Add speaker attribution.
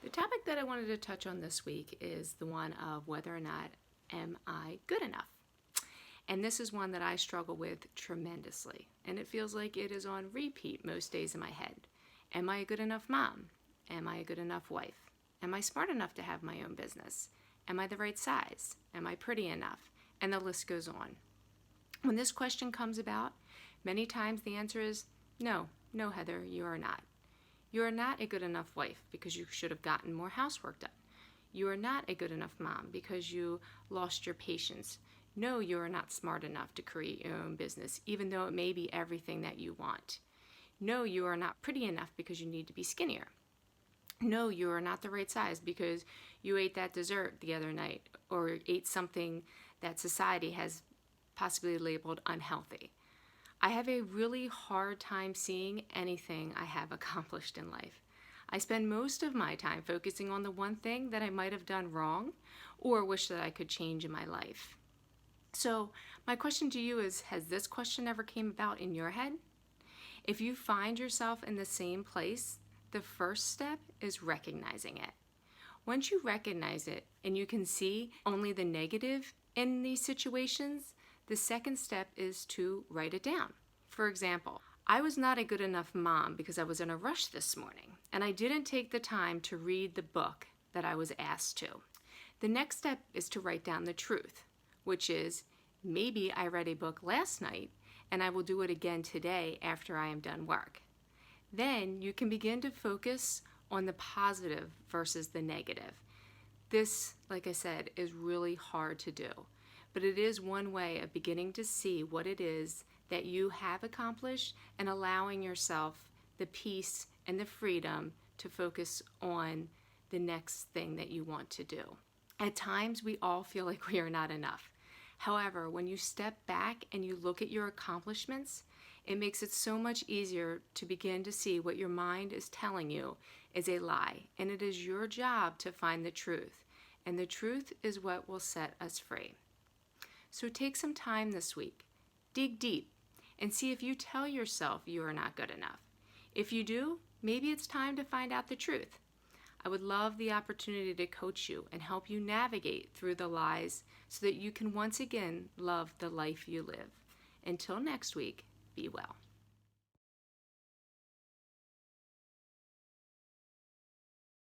Speaker 1: The topic that I wanted to touch on this week is the one of whether or not am I good enough? And this is one that I struggle with tremendously. And it feels like it is on repeat most days in my head. Am I a good enough mom? Am I a good enough wife? Am I smart enough to have my own business? Am I the right size? Am I pretty enough? And the list goes on. When this question comes about, many times the answer is no, Heather, you are not. You are not a good enough wife because you should have gotten more housework done. You are not a good enough mom because you lost your patience. No, you are not smart enough to create your own business, even though it may be everything that you want. No, you are not pretty enough because you need to be skinnier. No, you are not the right size because you ate that dessert the other night or ate something that society has possibly labeled unhealthy. I have a really hard time seeing anything I have accomplished in life. I spend most of my time focusing on the one thing that I might have done wrong or wish that I could change in my life. So my question to you is, has this question ever came about in your head? If you find yourself in the same place, the first step is recognizing it. Once you recognize it and you can see only the negative in these situations, the second step is to write it down. For example, I was not a good enough mom because I was in a rush this morning and I didn't take the time to read the book that I was asked to. The next step is to write down the truth, which is maybe I read a book last night and I will do it again today after I am done work. Then you can begin to focus on the positive versus the negative. This, like I said, is really hard to do, but it is one way of beginning to see what it is that you have accomplished and allowing yourself the peace and the freedom to focus on the next thing that you want to do. At times, we all feel like we are not enough. However, when you step back and you look at your accomplishments, it makes it so much easier to begin to see what your mind is telling you is a lie. And it is your job to find the truth. And the truth is what will set us free. So take some time this week, dig deep, and see if you tell yourself you are not good enough. If you do, maybe it's time to find out the truth. I would love the opportunity to coach you and help you navigate through the lies so that you can once again love the life you live. Until next week, be well.